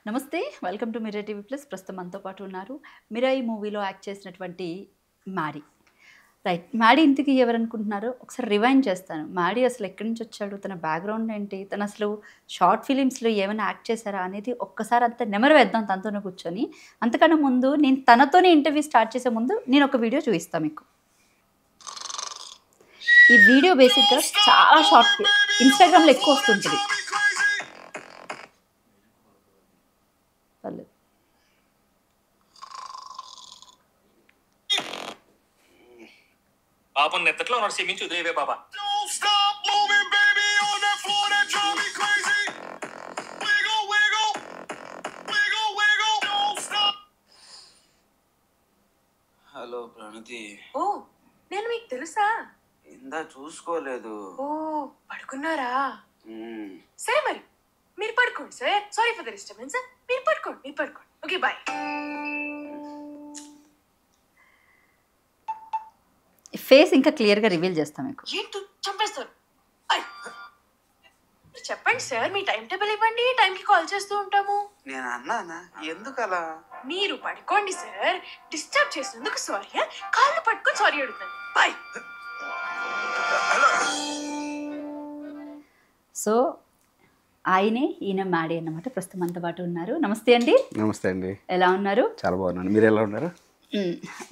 నమస్తే welcome to mirror TV plus. ప్రస్తుతం మనతో పాటు ఉన్నారు మిరాయి మూవీలో యాక్ట్ చేసినటువంటి మ్యాడీ. రైట్, మ్యాడీ ఇంతకీ ఎవరనుకుంటున్నారో ఒకసారి రివైండ్ చేస్తాను. మ్యాడీ అసలు ఎక్కడి నుంచి వచ్చాడు, తన బ్యాక్గ్రౌండ్ ఏంటి, తను అసలు షార్ట్ ఫిలిమ్స్లో ఏమైనా యాక్ట్ చేశారా అనేది ఒక్కసారి అంతా నెమరు వేద్దాం తనతోనే కూర్చొని. అంతకన్నా ముందు నేను తనతోనే ఇంటర్వ్యూ స్టార్ట్ చేసే ముందు నేను ఒక వీడియో చూపిస్తాను మీకు. ఈ వీడియో బేసిక్గా చాలా షార్ట్, ఇన్స్టాగ్రామ్లో ఎక్కువ వస్తుంటుంది. పర్లేదు. పాపం నెత్తట్లో ఉన్నాడు, క్షమించు దేవే బాబా. హలో ప్రణతి. ఓ, నేను మీకు తెలుసా? ఇందా చూసుకోలేదు. ఓ, పడుకున్నారా? సరే మరి మీరు పడుకోండి sir. Sorry for the disturbance. మీరు పడుకోండి. Okay, bye. ఫేస్ ఇంకా క్లియర్గా రివీల్ చేస్తాం మీకు. ఏంటో చంపేస్తారు. చెప్పండి సార్, మీ టైం టేబుల్ ఇవ్వండి, టైంకి కాల్ చేస్తూ ఉంటాము. నేను అన్నానా ఎందుకలా? మీరు పడుకోండి సార్. డిస్టర్బ్ చేసినందుకు సారీ. కాళ్ళు పట్టుకొని సారీ అడుగుతాను. బాయ్. సో ఆయనే ఈయన మ్యాడీ అన్నమాట. ప్రస్తుతం మనతో పాటు ఉన్నారు. నమస్తే అండి. నమస్తే అండి. ఎలా ఉన్నారు? చాలా బాగున్నాను. మీరు ఎలా ఉన్నారు?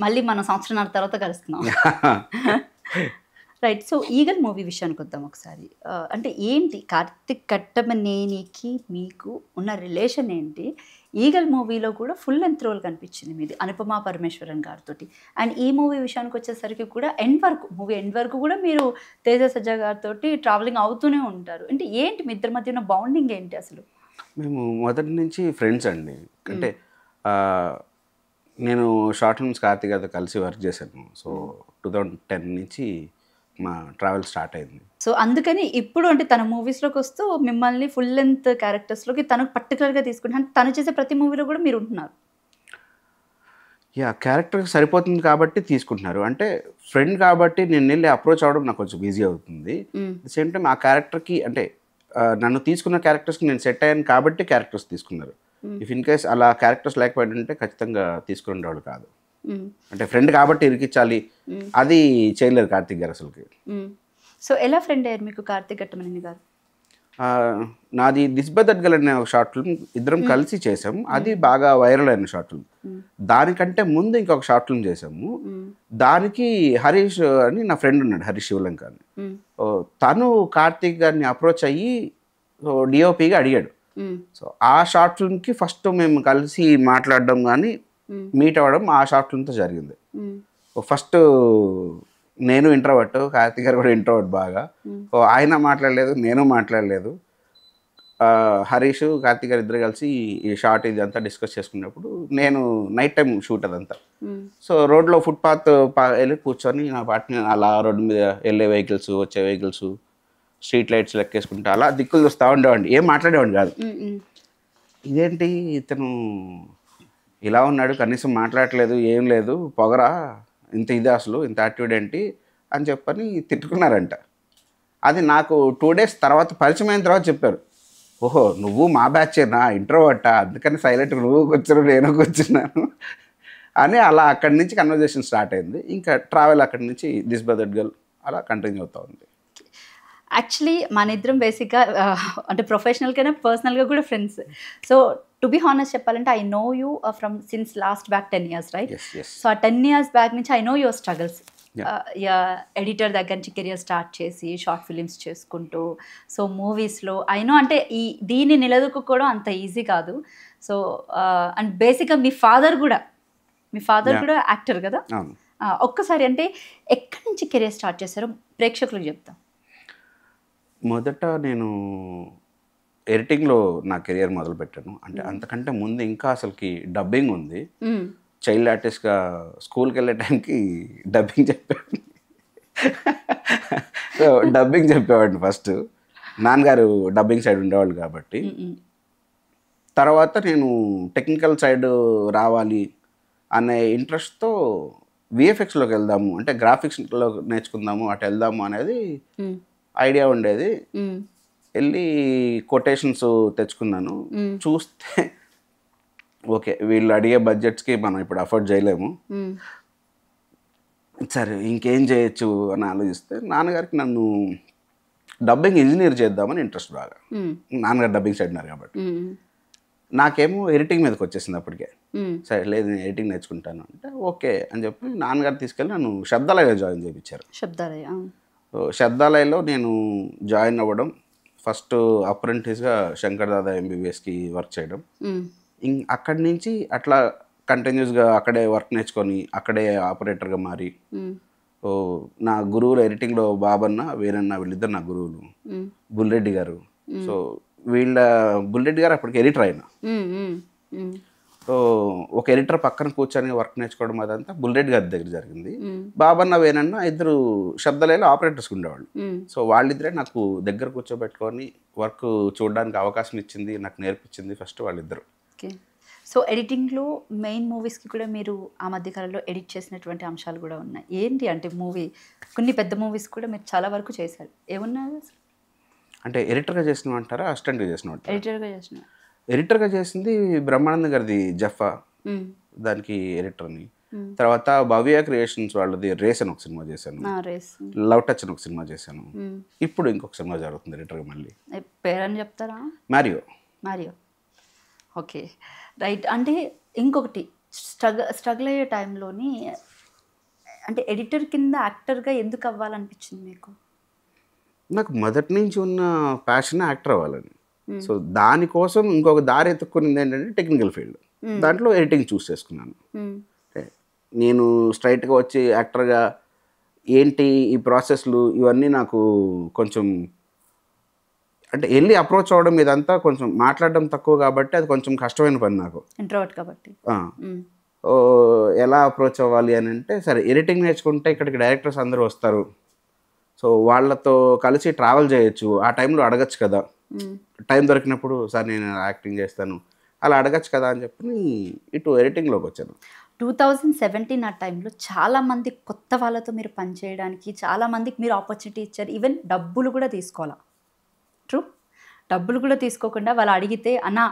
మళ్ళీ మనం సంవత్సరాల తర్వాత కలుస్తున్నాం. రైట్. సో ఈగల్ మూవీ విషయానికి వద్దాం ఒకసారి. అంటే ఏంటి కార్తిక్ కట్టమనేనికి మీకు ఉన్న రిలేషన్ ఏంటి? ఈగల్ మూవీలో కూడా ఫుల్ లెంత్ రోల్ కనిపించింది మీది అనుపమా పరమేశ్వరన్ గారితో. అండ్ ఈ మూవీ విషయానికి వచ్చేసరికి కూడా మూవీ ఎండ్ వరకు కూడా మీరు తేజ సజ్జా గారితో ట్రావెలింగ్ అవుతూనే ఉంటారు. అంటే ఏంటి మీ ఇద్దరి మధ్య ఉన్న బాండింగ్ ఏంటి అసలు? మేము మొదటి నుంచి ఫ్రెండ్స్ అండి. అంటే నేను షార్ట్ ఫిల్మ్స్ కార్తిక్ గారితో కలిసి వర్క్ చేశాను. సో 2010 నుంచి మా ట్రావెల్ స్టార్ట్ అయింది. సో అందుకని ఇప్పుడు అంటే తన మూవీస్లోకి వస్తూ మిమ్మల్ని ఫుల్ లెంత్ క్యారెక్టర్స్లోకి తనకు పర్టికులర్గా తీసుకుంటే, అంటే తను చేసే ప్రతి మూవీలో కూడా మీరు ఉంటున్నారు. క్యారెక్టర్కి సరిపోతుంది కాబట్టి తీసుకుంటున్నారు. అంటే ఫ్రెండ్ కాబట్టి నేను వెళ్ళి అప్రోచ్ అవ్వడం నాకు కొంచెం ఈజీ అవుతుంది. సేమ్ టైం ఆ క్యారెక్టర్కి అంటే నన్ను తీసుకున్న క్యారెక్టర్స్కి నేను సెట్ అయ్యాను కాబట్టి క్యారెక్టర్స్ తీసుకున్నారు. ఇఫ్ ఇన్ కేస్ అలా క్యారెక్టర్స్ లేకపోయింటే ఖచ్చితంగా తీసుకునే వాళ్ళు కాదు. అంటే ఫ్రెండ్ కాబట్టి ఇరికించాలి అది చేయలేరు కార్తిక్ గారు అసలుకి. సో ఎలా ఫ్రెండ్ అయ్యారు మీకు కార్తిక్ కట్టమనేని గారు? నాది దిస్ బై దట్ గర్ల్ అనే ఒక షార్ట్ ఫిల్మ్ ఇద్దరం కలిసి చేసాం. అది బాగా వైరల్ అయిన షార్ట్ ఫిల్మ్. దానికంటే ముందు ఇంకొక షార్ట్ ఫిల్మ్ చేసాము. దానికి హరీష్ అని నా ఫ్రెండ్ ఉన్నాడు, హరీష్ శివలంక అని. తను కార్తిక్ గారిని అప్రోచ్ అయ్యి డిఓపిగా అడిగాడు. సో ఆ షార్ట్ ఫిల్మ్కి ఫస్ట్ మేము కలిసి మాట్లాడడం కానీ మీట్ అవ్వడం ఆ షార్ట్ ఫిల్మ్తో జరిగింది. ఫస్ట్ నేను ఇంట్రోవర్ట్, కార్తిక్ గారు కూడా ఇంట్రోవర్ట్ బాగా. ఆయన మాట్లాడలేదు, నేను మాట్లాడలేదు. హరీష్ కార్తిక్ గారు ఇద్దరు కలిసి ఈ షార్ట్ ఇది అంతా డిస్కస్ చేసుకున్నప్పుడు నేను నైట్ టైం షూట్ అదంతా. సో రోడ్లో ఫుట్పాత్ వెళ్ళి కూర్చొని నా పాటని అలా రోడ్డు మీద వెళ్ళే వెహికల్స్ వచ్చే వెహికల్స్ స్ట్రీట్ లైట్స్ లెక్కేసుకుంటా అలా దిక్కులు చూస్తూ ఉండేవాడిని. ఏం మాట్లాడేవాడిని కాదు. ఇదేంటి ఇతను ఇలా ఉన్నాడు, కనీసం మాట్లాడట్లేదు, ఏం లేదు, పొగరా, ఇంత ఇదే అసలు ఇంత యాటిట్యూడ్ ఏంటి అని చెప్పని తిట్టుకున్నారంట. అది నాకు 2 days తర్వాత పరిచయం అయిన తర్వాత చెప్పారు. ఓహో నువ్వు మా బ్యాచేనా, ఇంట్రోవర్టా, అందుకని సైలెంట్గా నువ్వు కూర్చున్నావు నేను కూర్చున్నాను అని అలా అక్కడి నుంచి కన్వర్జేషన్ స్టార్ట్ అయింది. ఇంకా ట్రావెల్ అక్కడి నుంచి దిస్ బై దట్ గర్ల్ అలా కంటిన్యూ అవుతూ ఉంది. యాక్చువల్లీ మన ఇద్దరం బేసిక్గా అంటే ప్రొఫెషనల్గానే పర్సనల్గా కూడా friends. So to be honest చెప్పాలంటే I know you from since last back 10 years, right? So ఆ 10 years బ్యాక్ నుంచి I know your struggles. Editor దగ్గర నుంచి కెరియర్ స్టార్ట్ చేసి షార్ట్ ఫిలిమ్స్ చేసుకుంటూ సో మూవీస్లో ఐ నో అంటే దీన్ని నిలదొక్కుకోవడం అంత ఈజీ కాదు. సో అండ్ బేసిక్గా మీ ఫాదర్ కూడా యాక్టర్ కదా. ఒక్కసారి అంటే ఎక్కడి నుంచి కెరియర్ స్టార్ట్ చేశారో ప్రేక్షకులకు చెప్తాం. మొదట నేను ఎడిటింగ్లో నా కెరియర్ మొదలుపెట్టాను. అంటే అంతకంటే ముందు ఇంకా అసలుకి డబ్బింగ్ ఉంది. చైల్డ్ ఆర్టిస్ట్గా స్కూల్కి వెళ్ళే టైంకి డబ్బింగ్ చెప్పేవాడిని. సో డబ్బింగ్ చెప్పేవాడిని ఫస్ట్. నాన్నగారు డబ్బింగ్ సైడ్ ఉండేవాళ్ళు కాబట్టి. తర్వాత నేను టెక్నికల్ సైడ్ రావాలి అనే ఇంట్రెస్ట్తో విఎఫ్ఎక్స్లోకి వెళ్దాము, అంటే గ్రాఫిక్స్లో నేర్చుకుందాము, అటు వెళ్దాము అనేది ఐడియా ఉండేది. వెళ్ళి కొటేషన్స్ తెచ్చుకున్నాను. చూస్తే ఓకే వీళ్ళు అడిగే బడ్జెట్స్కి మనం ఇప్పుడు అఫోర్డ్ చేయలేము, సరే ఇంకేం చేయొచ్చు అని ఆలోచిస్తే నాన్నగారికి నన్ను డబ్బింగ్ ఇంజనీర్ చేద్దామని ఇంట్రెస్ట్ బాగా. నాన్నగారు డబ్బింగ్ సైడ్ ఉన్నారు కాబట్టి. నాకేమో ఎడిటింగ్ మీదకి వచ్చేసింది అప్పటికే. సరే లేదు నేను ఎడిటింగ్ నేర్చుకుంటాను అంటే ఓకే అని చెప్పి నాన్నగారు తీసుకెళ్ళి నన్ను శబ్దాలయలో జాయిన్ చేయించారు. శబ్దాలయలో నేను జాయిన్ అవ్వడం, ఫస్ట్ అప్రెంటిస్గా శంకర్ దాదా ఎంబీబీఎస్కి వర్క్ చేయడం, అక్కడి నుంచి అట్లా కంటిన్యూస్గా అక్కడే వర్క్ నేర్చుకొని అక్కడే ఆపరేటర్గా మారి, నా గురువులు ఎడిటింగ్లో బాబన్న వీరన్న వీళ్ళిద్దరు నా గురువులు. బుల్రెడ్డి గారు, సో బుల్రెడ్డి గారు అప్పటికి ఎడిటర్ అయినా. సో ఒక ఎడిటర్ పక్కన కూర్చొని వర్క్ నేర్చుకోవడం అదంతా బుల్రెడ్డి గారి దగ్గర జరిగింది. బాబన్న వేనన్న ఇద్దరు శబ్దాలయంలో ఆపరేటర్స్ ఉండేవాళ్ళు. సో వాళ్ళిద్దరే నాకు దగ్గర కూర్చోబెట్టుకొని వర్క్ చూడడానికి అవకాశం ఇచ్చింది, నాకు నేర్పించింది ఫస్ట్ వాళ్ళిద్దరు. సో ఎడిటింగ్లో మెయిన్ మూవీస్కి కూడా మీరు ఆ మధ్యకాలంలో ఎడిట్ చేసినటువంటి అంశాలు కూడా ఉన్నాయి. ఏంటి అంటే మూవీ కొన్ని పెద్ద మూవీస్ కూడా మీరు చాలా వరకు చేశారు. ఏమున్నారు అంటే ఎడిటర్గా చేసినవి అంటారా, అసిస్టెంట్గా చేసినవి అంటారా? ఎడిటర్గా చేసింది బ్రహ్మానంద గారిది జఫా, దానికి ఎడిటర్ని. తర్వాత భవ్య క్రియేషన్స్ వాళ్ళది రేస్ అని ఒక సినిమా చేశాను, లవ్ టచ్ అని ఒక సినిమా చేశాను. ఇప్పుడు ఇంకొక సినిమా జరుగుతుంది ఎడిటర్గా. మళ్ళీ పేరని చెప్తారా? మారియో. Okay right. అంటే ఇంకొకటి స్ట్రగుల్ అయ్యే టైంలోని అంటే ఎడిటర్ కింద యాక్టర్గా ఎందుకు అవ్వాలనిపించింది మీకు? నాకు మొదటి నుంచి ఉన్న ప్యాషన్ యాక్టర్ అవ్వాలని. సో దానికోసం ఇంకొక దారి ఎత్తుక్కునింది ఏంటంటే టెక్నికల్ ఫీల్డ్. దాంట్లో ఎడిటింగ్ చూస్ చేసుకున్నాను. నేను స్ట్రైట్గా వచ్చి యాక్టర్గా ఏంటి ఈ ప్రాసెస్లు ఇవన్నీ నాకు కొంచెం అంటే వెళ్ళి అప్రోచ్ అవ్వడం ఇదంతా కొంచెం మాట్లాడడం తక్కువ కాబట్టి అది కొంచెం కష్టమైన పని నాకు. ఇంట్రోవర్ట్ కాబట్టి ఎలా అప్రోచ్ అవ్వాలి అని అంటే, సరే ఎడిటింగ్ నేర్చుకుంటే ఇక్కడికి డైరెక్టర్స్ అందరూ వస్తారు, సో వాళ్ళతో కలిసి ట్రావెల్ చేయొచ్చు, ఆ టైంలో అడగచ్చు కదా, టైం దొరికినప్పుడు సార్ నేను యాక్టింగ్ చేస్తాను అలా అడగచ్చు కదా అని చెప్పి ఇటు ఎడిటింగ్లోకి వచ్చాను. 2017 ఆ టైంలో చాలామంది కొత్త వాళ్ళతో మీరు పనిచేయడానికి చాలామందికి మీరు ఆపర్చునిటీ ఇచ్చారు. ఈవెన్ డబ్బులు కూడా తీసుకోవాలా, ట్రూ, డబ్బులు కూడా తీసుకోకుండా వాళ్ళు అడిగితే అన్నా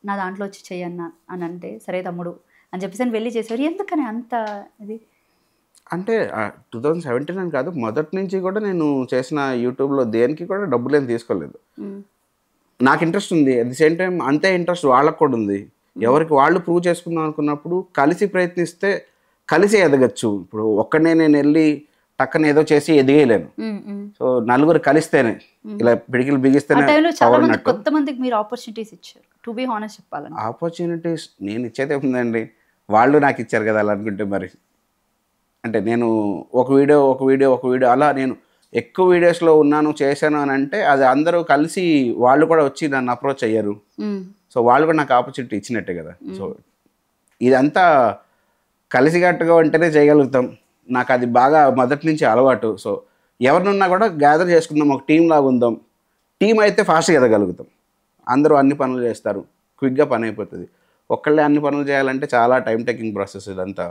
నా దాంట్లో వచ్చి చెయ్యన్నా అని అంటే సరే తమ్ముడు అని చెప్పేసి వెళ్ళి చేసేవారు. ఎందుకని అంత ఇది? అంటే 2017 అని కాదు, మొదటి నుంచి కూడా నేను చేసిన యూట్యూబ్లో దేనికి కూడా డబ్బులు ఏం తీసుకోలేదు. నాకు ఇంట్రెస్ట్ ఉంది, అట్ ది సేమ్ టైం అంతే ఇంట్రెస్ట్ వాళ్ళకు కూడా ఉంది. ఎవరికి వాళ్ళు ప్రూవ్ చేసుకుందాం అనుకున్నప్పుడు కలిసి ప్రయత్నిస్తే కలిసి ఎదగచ్చు. ఇప్పుడు ఒక్కనే నేను వెళ్ళి టక్కన ఏదో చేసి ఎదిగేయలేను. సో నలుగురు కలిస్తేనే, ఇలా పిడికిలు బిగిస్తేనే. కొంతమందికి మీరు ఆపర్చునిటీస్ ఇచ్చారు, టు బి హానెస్ట్ చెప్పాలని. ఆపర్చునిటీస్ నేను ఇచ్చేదే ఉందండి, వాళ్ళు నాకు ఇచ్చారు కదా అలా అనుకుంటే. మరి అంటే నేను ఒక వీడియో అలా నేను ఎక్కువ వీడియోస్లో ఉన్నాను చేశాను అని అంటే అది అందరూ కలిసి వాళ్ళు కూడా వచ్చి నన్ను అప్రోచ్ అయ్యారు. సో వాళ్ళు కూడా నాకు ఆపర్చునిటీ ఇచ్చినట్టే కదా. సో ఇదంతా కలిసికట్టుగా ఉంటేనే చేయగలుగుతాం. నాకు అది బాగా మొదటి నుంచి అలవాటు. సో ఎవరినున్నా కూడా గ్యాదర్ చేసుకుందాం, ఒక టీం లాగా ఉందాం. టీం అయితే ఫాస్ట్గా ఎదగలుగుతాం. అందరూ అన్ని పనులు చేస్తారు, క్విక్గా పని అయిపోతుంది. ఒక్కళ్ళే అన్ని పనులు చేయాలంటే చాలా టైం టేకింగ్ ప్రాసెస్ ఇదంతా.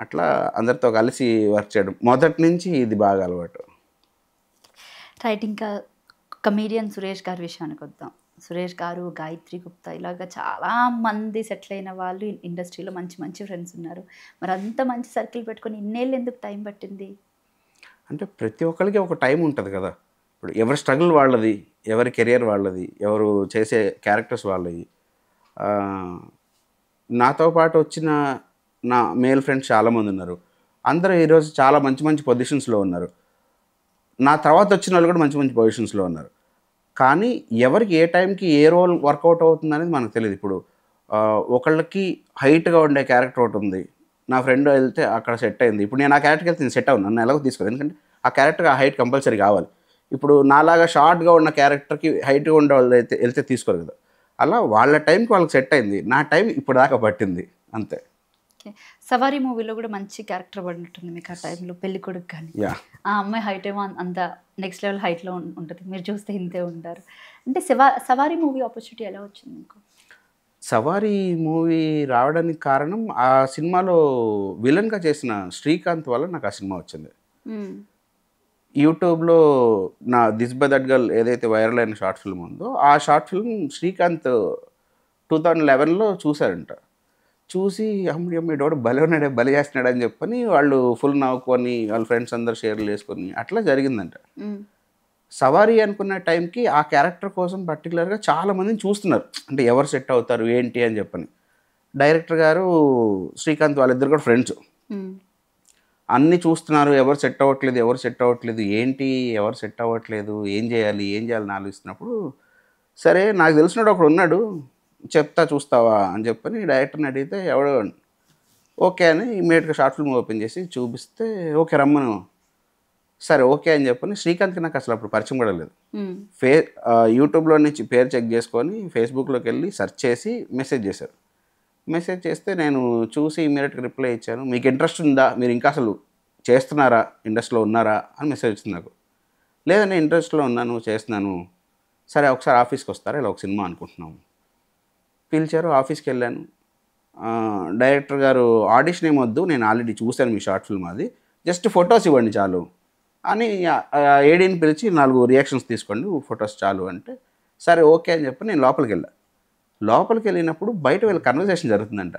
అట్లా అందరితో కలిసి వర్క్ చేయడం మొదటి నుంచి ఇది బాగా అలవాటు. రైట్. ఇంకా కమీడియన్ సురేష్ గారి విషయానికి వద్దాం. సురేష్ గారు, గాయత్రి గుప్తా ఇలాగ చాలామంది సెటిల్ అయిన వాళ్ళు ఇండస్ట్రీలో మంచి మంచి ఫ్రెండ్స్ ఉన్నారు. మరి అంత మంచి సర్కిల్ పెట్టుకొని ఇన్నేళ్ళు ఎందుకు టైం పట్టింది? అంటే ప్రతి ఒక్కరికి ఒక టైం ఉంటుంది కదా. ఇప్పుడు ఎవరి స్ట్రగుల్ వాళ్ళది, ఎవరి కెరియర్ వాళ్ళది, ఎవరు చేసే క్యారెక్టర్స్ వాళ్ళవి. నాతో పాటు వచ్చిన నా మేల్ ఫ్రెండ్స్ చాలామంది ఉన్నారు. అందరూ ఈరోజు చాలా మంచి మంచి పొజిషన్స్లో ఉన్నారు. నా తర్వాత వచ్చిన వాళ్ళు కూడా మంచి మంచి పొజిషన్స్లో ఉన్నారు. కానీ ఎవరికి ఏ టైంకి ఏ రోల్ వర్కౌట్ అవుతుంది అనేది మనకు తెలియదు. ఇప్పుడు ఒకళ్ళకి హైట్గా ఉండే క్యారెక్టర్ ఒకటి ఉంది, నా ఫ్రెండ్ వెళ్తే అక్కడ సెట్ అయింది. ఇప్పుడు నేను ఆ క్యారెక్టర్కి వెళ్తే నేను సెట్ అవును, నన్ను ఎలాగో తీసుకోవాలి, ఎందుకంటే ఆ క్యారెక్టర్ ఆ హైట్ కంపల్సరీ కావాలి. ఇప్పుడు నాలాగా షార్ట్గా ఉన్న క్యారెక్టర్కి హైట్గా ఉండే వాళ్ళు అయితే వెళ్తే తీసుకోరు కదా. అలా వాళ్ళ టైంకి వాళ్ళకి సెట్ అయింది, నా టైం ఇప్పుడు దాకా పట్టింది అంతే. సవారీ మూవీలో కూడా మంచి క్యారెక్టర్ పడినట్టుంది మీకు ఆ టైంలో, పెళ్లి కొడుకు కానీ. ఆ అమ్మాయి హైట్ ఏమో అంత నెక్స్ట్ లెవెల్ హైట్లో ఉంటుంది, మీరు చూస్తే ఇంతే ఉంటారు. అంటే సవారీ మూవీ ఆపర్చునిటీ ఎలా వచ్చింది మీకు? సవారీ మూవీ రావడానికి కారణం ఆ సినిమాలో విలన్గా చేసిన శ్రీకాంత్ వల్ల నాకు ఆ సినిమా వచ్చింది. యూట్యూబ్లో నా దిస్ బై దట్ గర్ల్ ఏదైతే వైరల్ అయిన షార్ట్ ఫిల్మ్ ఉందో ఆ షార్ట్ ఫిల్మ్ శ్రీకాంత్ 2011లో చూశారంట. చూసి అమ్మ డోడు భలే ఉన్నాడే, భలే చేస్తున్నాడు అని చెప్పని వాళ్ళు ఫుల్ నవ్వుకొని వాళ్ళ ఫ్రెండ్స్ అందరు షేర్లు వేసుకొని అట్లా జరిగిందంట. సవారీ అనుకున్న టైంకి ఆ క్యారెక్టర్ కోసం పర్టికులర్గా చాలామందిని చూస్తున్నారు, అంటే ఎవరు సెట్ అవుతారు ఏంటి అని చెప్పని. డైరెక్టర్ గారు శ్రీకాంత్ వాళ్ళిద్దరు కూడా ఫ్రెండ్స్. అన్నీ చూస్తున్నారు, ఎవరు సెట్ అవ్వట్లేదు ఏంటి, ఎవరు సెట్ అవ్వట్లేదు, ఏం చేయాలి అని ఆలోచిస్తున్నప్పుడు, సరే నాకు తెలిసినోడు ఒకడు ఉన్నాడు, చెప్తా చూస్తావా అని చెప్పని డైరెక్టర్ని అడిగితే ఎవడో ఓకే అని ఇమ్మీడియట్గా షార్ట్ ఫిల్మ్ ఓపెన్ చేసి చూపిస్తే ఓకే రమ్మను. సరే ఓకే అని చెప్పని శ్రీకాంత్కి నాకు అసలు అప్పుడు పరిచయం కూడా లేదు. యూట్యూబ్లో నుంచి పేరు చెక్ చేసుకొని ఫేస్బుక్లోకి వెళ్ళి సెర్చ్ చేసి మెసేజ్ చేశారు. మెసేజ్ చేస్తే నేను చూసి ఇమ్మీడియట్గా రిప్లై ఇచ్చాను. మీకు ఇంట్రెస్ట్ ఉందా, మీరు ఇంకా అసలు చేస్తున్నారా, ఇండస్ట్రీలో ఉన్నారా అని మెసేజ్ వచ్చింది నాకు. లేదండి ఇంట్రెస్ట్లో ఉన్నాను, చేస్తున్నాను. సరే ఒకసారి ఆఫీస్కి వస్తారా, ఇలా ఒక సినిమా అనుకుంటున్నాము. పిలిచారు, ఆఫీస్కి వెళ్ళాను. డైరెక్టర్ గారు ఆడిషన్ ఏమొద్దు, నేను ఆల్రెడీ చూశాను మీ షార్ట్ ఫిల్మ్, అది జస్ట్ ఫొటోస్ ఇవ్వండి చాలు అని ఏడీని పిలిచి 4 రియాక్షన్స్ తీసుకోండి, ఫొటోస్ చాలు అంటే సరే ఓకే అని చెప్పి నేను లోపలికి వెళ్ళినప్పుడు బయట వీళ్ళ కన్వర్సేషన్ జరుగుతుందంట.